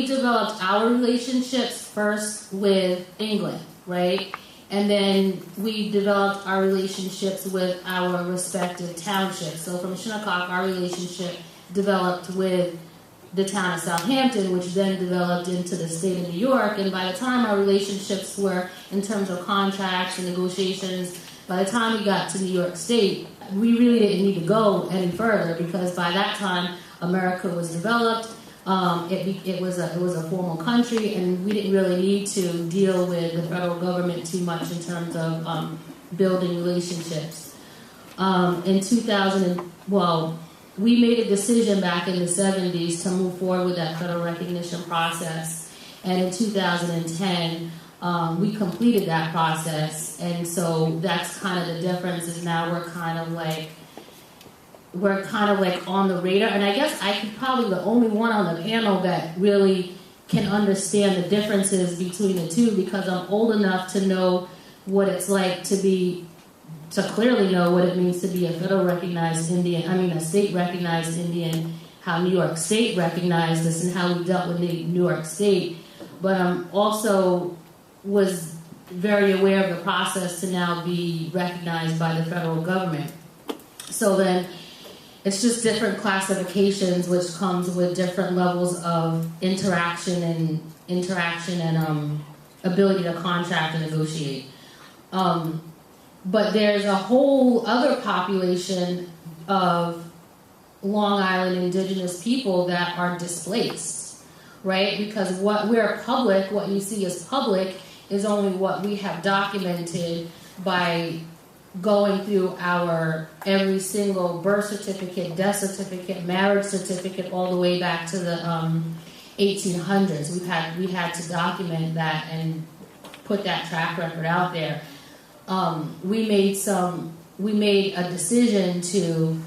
developed our relationships first with England, right? And then we developed our relationships with our respective townships. So from Shinnecock, our relationship developed with the town of Southampton, which then developed into the state of New York. And by the time our relationships were, in terms of contracts and negotiations, by the time we got to New York State, we really didn't need to go any further because by that time, America was developed. It was a formal country, and we didn't really need to deal with the federal government too much in terms of building relationships. In 2000, we made a decision back in the 70s to move forward with that federal recognition process, and in 2010, we completed that process, and so that's kind of the difference. Is now we're kind of like on the radar, and I guess I could probably the only one on the panel that really can understand the differences between the two because I'm old enough to know what it's like to clearly know what it means to be a federal recognized Indian, a state recognized Indian, how New York State recognized us and how we dealt with New York State. But also was very aware of the process to now be recognized by the federal government. So then it's just different classifications which comes with different levels of interaction and ability to contract and negotiate. But there's a whole other population of Long Island indigenous people that are displaced, right? Because what you see as public is only what we have documented by going through our every single birth certificate, death certificate, marriage certificate, all the way back to the 1800s. We had to document that and put that track record out there. We made a decision to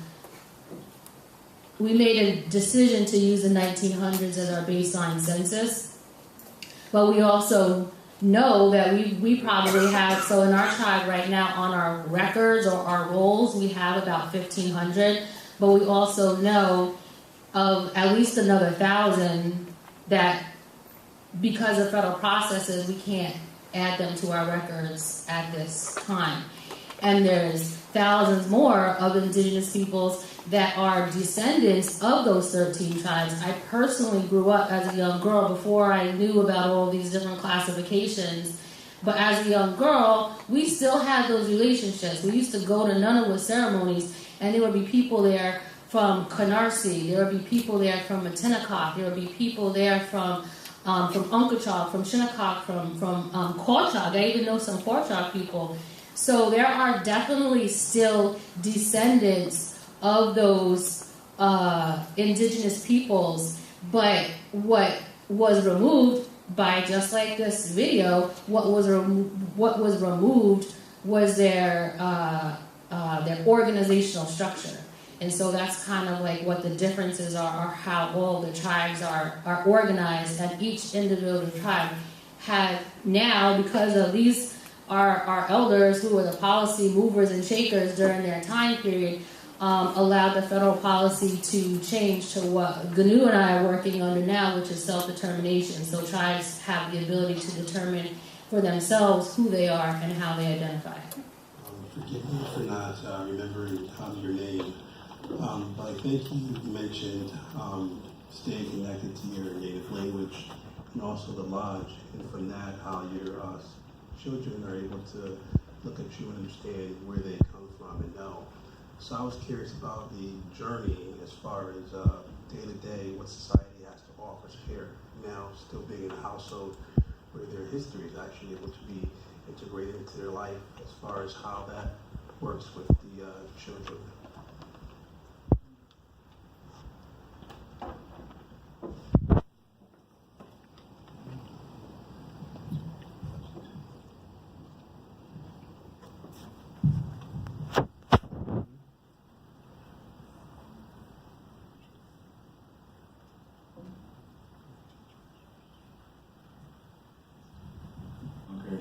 use the 1900s as our baseline census, but we also know that we probably have, so in our tribe right now on our records or our rolls, we have about 1,500, but we also know of at least another 1,000 that because of federal processes, we can't add them to our records at this time. And there's thousands more of indigenous peoples that are descendants of those 13 tribes. I personally grew up as a young girl before I knew about all these different classifications. But as a young girl, we still had those relationships. We used to go to Nunavut ceremonies, and there would be people there from Canarsie, there would be people there from Shinnecock, there would be people there from Unkechaug, from Shinnecock, from Quachaug. I even know some Quachaug people. So there are definitely still descendants of those indigenous peoples, but what was removed by, just like this video, what was removed was their organizational structure. And so that's kind of like what the differences are how all the tribes are organized, and each individual tribe have now, because of these our elders who were the policy movers and shakers during their time period, allowed the federal policy to change to what Ginew and I are working under now, which is self-determination. So tribes have the ability to determine for themselves who they are and how they identify. Forgive me for not remembering your name, but I think you mentioned staying connected to your native language and also the lodge, and from that how your children are able to look at you and understand where they come from and know. So I was curious about the journey as far as day to day, what society has to offer here. Now, still being in a household where their history is actually able to be integrated into their life, as far as how that works with the children. Okay.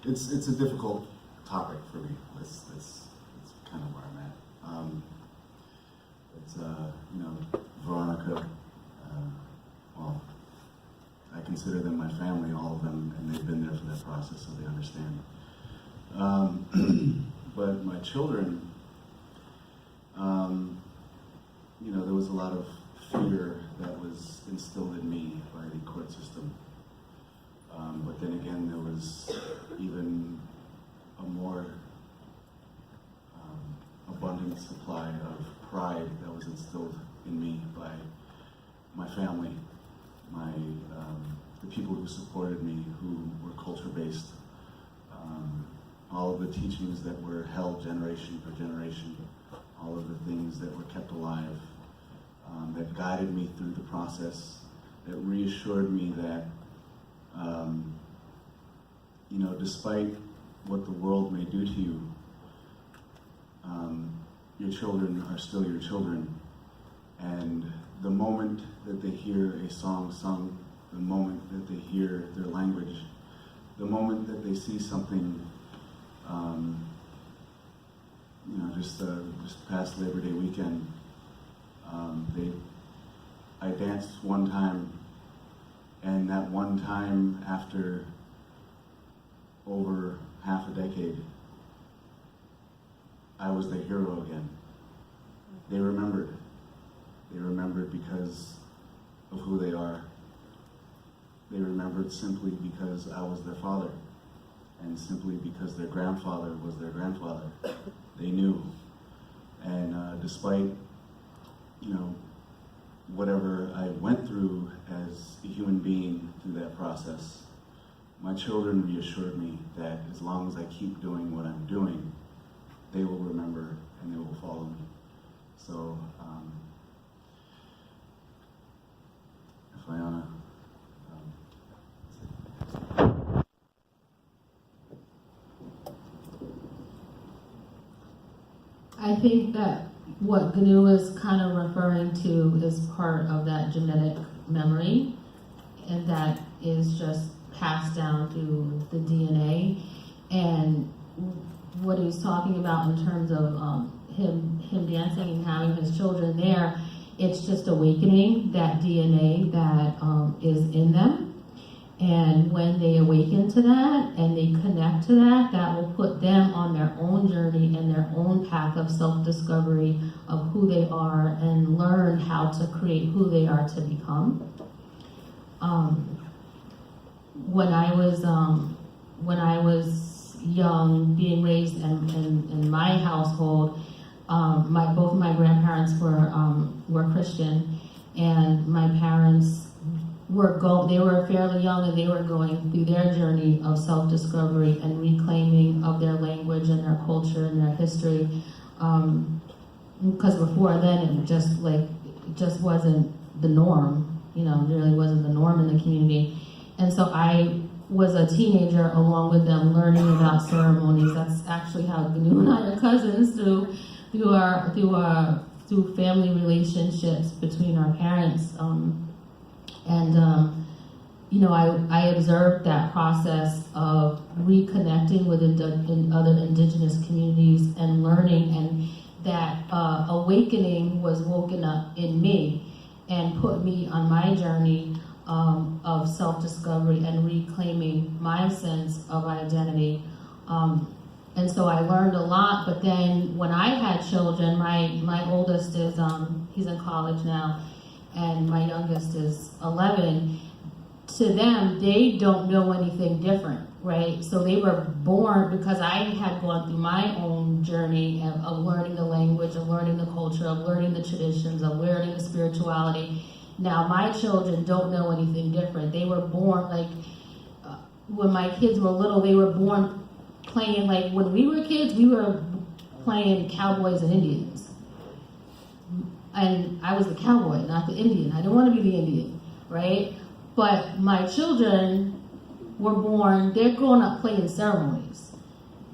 It's a difficult topic for me. It's kind of where I'm at. It's you know, Veronica. Well, I consider them my family, all of them, and they've been there for that process, so they understand. But my children, you know, there was a lot of fear that was instilled in me by the court system. But then again, there was even a more abundant supply of pride that was instilled in me by my family, the people who supported me, who were culture-based, all of the teachings that were held generation for generation, all of the things that were kept alive, that guided me through the process, that reassured me that, you know, despite what the world may do to you, your children are still your children. And the moment that they hear a song sung, the moment that they hear their language, the moment that they see something, you know, just past Labor Day weekend, I danced one time, and that one time, after over half a decade, I was the hero again. They remembered. They remembered because of who they are. They remembered simply because I was their father, and simply because their grandfather was their grandfather. They knew. And despite, you know, whatever I went through as a human being through that process, my children reassured me that as long as I keep doing what I'm doing, they will remember and they will follow me. So, Aiyana, I think that what Ginew is kind of referring to is part of that genetic memory, and that is just passed down through the DNA. And what he's talking about in terms of him dancing and having his children there, it's just awakening that DNA that is in them. And when they awaken to that and they connect to that, that will put them on their own journey and their own path of self-discovery of who they are and learn how to create who they are to become. When I was young, being raised in my household, both my grandparents were Christian, and my parents they were fairly young, and they were going through their journey of self-discovery and reclaiming of their language and their culture and their history. Because before then, it just wasn't the norm. You know, it really wasn't the norm in the community. And so I was a teenager along with them, learning about ceremonies. That's actually how Ginew and I are cousins, through family relationships between our parents. You know, I observed that process of reconnecting with other indigenous communities and learning, and that awakening was woken up in me and put me on my journey of self-discovery and reclaiming my sense of identity. And so I learned a lot, but then when I had children, my oldest is, he's in college now, and my youngest is 11, to them, they don't know anything different, right? So they were born, because I had gone through my own journey of learning the language, of learning the culture, of learning the traditions, of learning the spirituality. Now my children don't know anything different. They were born, like, when my kids were little, they were born playing, like, when we were kids, we were playing cowboys and Indians. And I was the cowboy, not the Indian. I didn't want to be the Indian, right? But my children were born, they're growing up playing ceremonies.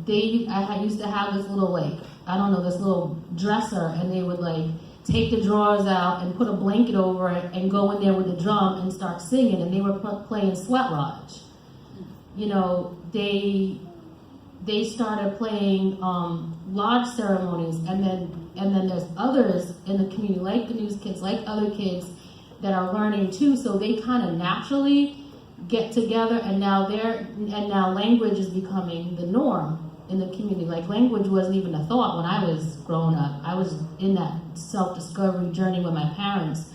I used to have this little, like, I don't know, this little dresser, and they would, like, take the drawers out and put a blanket over it and go in there with the drum and start singing, and they were playing Sweat Lodge. You know, they started playing lodge ceremonies, and then there's others in the community, like the news kids, like other kids, that are learning too, so they kind of naturally get together, and now language is becoming the norm in the community. Like, language wasn't even a thought when I was growing up. I was in that self-discovery journey with my parents.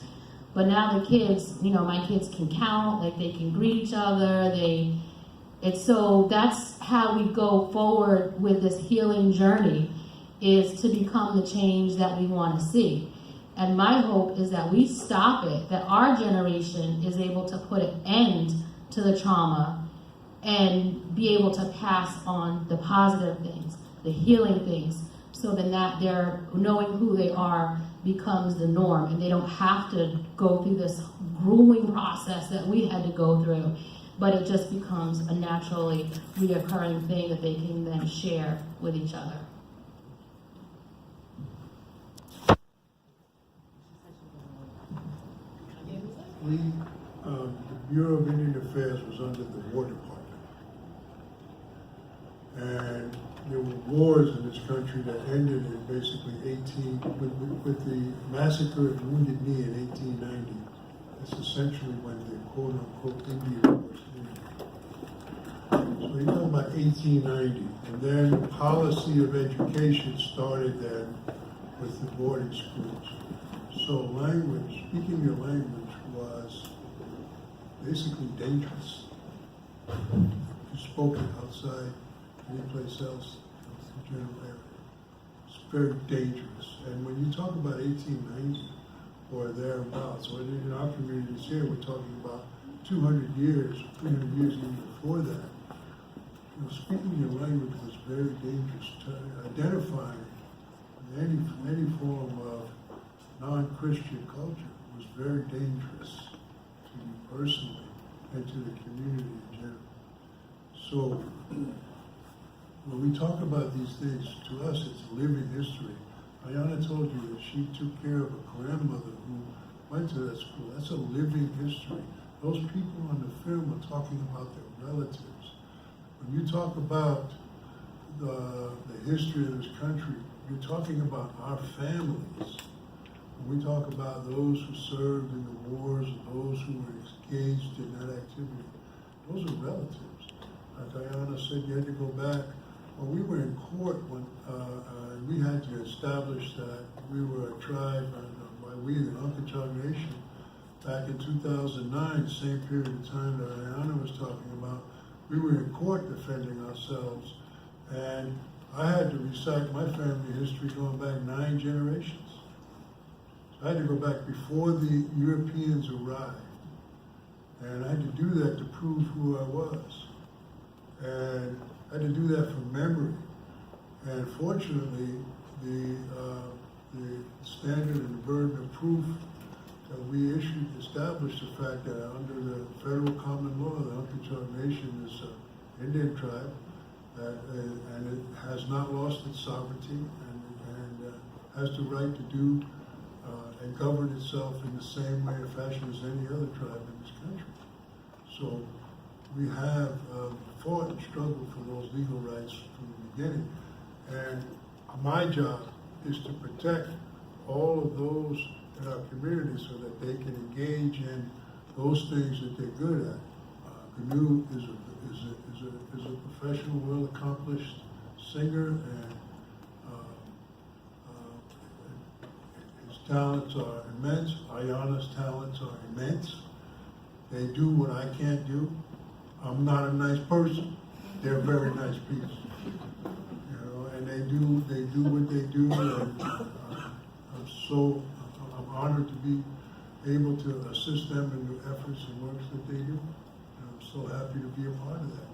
But now the kids, you know, my kids can count, like, they can greet each other, so that's how we go forward with this healing journey, is to become the change that we want to see. And my hope is that we stop it, that our generation is able to put an end to the trauma and be able to pass on the positive things, the healing things, so then that their knowing who they are becomes the norm, and they don't have to go through this grueling process that we had to go through, but it just becomes a naturally reoccurring thing that they can then share with each other. The Bureau of Indian Affairs was under the War Department. And there were wars in this country that ended in basically with the massacre at Wounded Knee in 1890. That's essentially when the quote-unquote Indian Wars ended. So you're talking about 1890. And then the policy of education started then with the boarding schools. So speaking your language was basically dangerous. If you spoke it outside, any place else, in the general area, it's very dangerous. And when you talk about 1890 or thereabouts, or in our communities here, we're talking about 200 years, 300 years even before that. You know, speaking your language was very dangerous. Identifying any form of non-Christian culture was very dangerous to you personally and to the community in general. So when we talk about these things, to us it's living history. Aiyana told you that she took care of a grandmother who went to that school. That's a living history. Those people on the film are talking about their relatives. When you talk about the history of this country, you're talking about our families. When we talk about those who served in the wars, and those who were engaged in that activity, those are relatives. Like Aiyana said, you had to go back. Well, we were in court when we had to establish that we were a tribe, we, the Unkechaug Nation, back in 2009, same period of time that Aiyana was talking about. We were in court defending ourselves, and I had to recite my family history going back 9 generations. I had to go back before the Europeans arrived, and I had to do that to prove who I was. And I had to do that from memory. And fortunately, the standard and the burden of proof that we established the fact that under the federal common law, the Unkechaug Nation is an Indian tribe, and it has not lost its sovereignty and has the right to do and govern itself in the same way or fashion as any other tribe in this country. So we have fought and struggled for those legal rights from the beginning. And my job is to protect all of those in our community so that they can engage in those things that they're good at. Ginew is a professional, well-accomplished singer, and his talents are immense. Aiyana's talents are immense. They do what I can't do. I'm not a nice person. They're very nice people. You know, and they do what they do, and I'm honored to be able to assist them in the efforts and works that they do. And I'm so happy to be a part of that.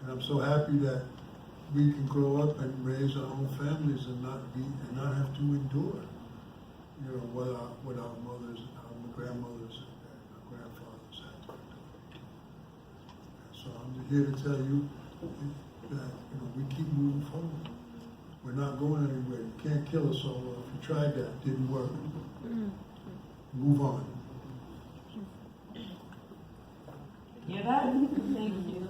And I'm so happy that we can grow up and raise our own families and not have to endure, you know, what our mothers, our grandmothers, and our grandfathers had to endure. So I'm here to tell you that, you know, we keep moving forward. We're not going anywhere. You can't kill us all off. You tried that, didn't work. Move on. Hear that? Thank you.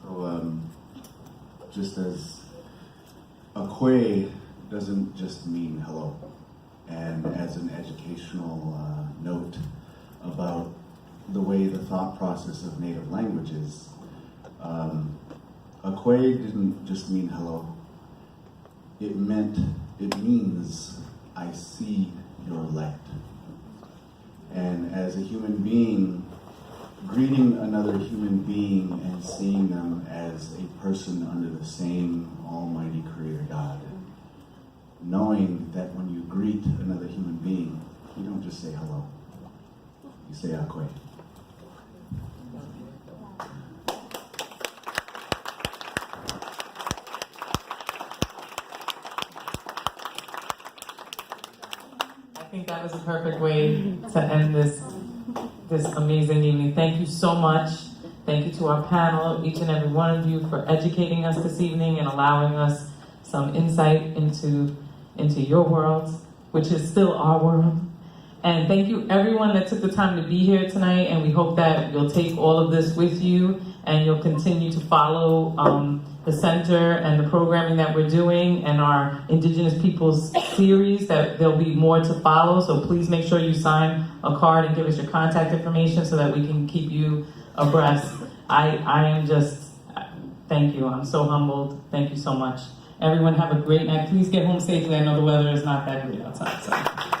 So, just as Akwe doesn't just mean hello, and as an educational note about the way the thought process of native languages, Akwe didn't just mean hello. It means I see your light. And as a human being, greeting another human being and seeing them as a person under the same almighty creator God, knowing that when you greet another human being, you don't just say hello, you say Akwe. I think that was a perfect way to end this amazing evening. Thank you so much. Thank you to our panel, each and every one of you, for educating us this evening and allowing us some insight into your world, which is still our world. And thank you everyone that took the time to be here tonight, and we hope that you'll take all of this with you and you'll continue to follow the center and the programming that we're doing and our Indigenous Peoples series, that there'll be more to follow. So please make sure you sign a card and give us your contact information so that we can keep you abreast. I am just, thank you. I'm so humbled. Thank you so much. Everyone have a great night. Please get home safely. I know the weather is not that great outside. So.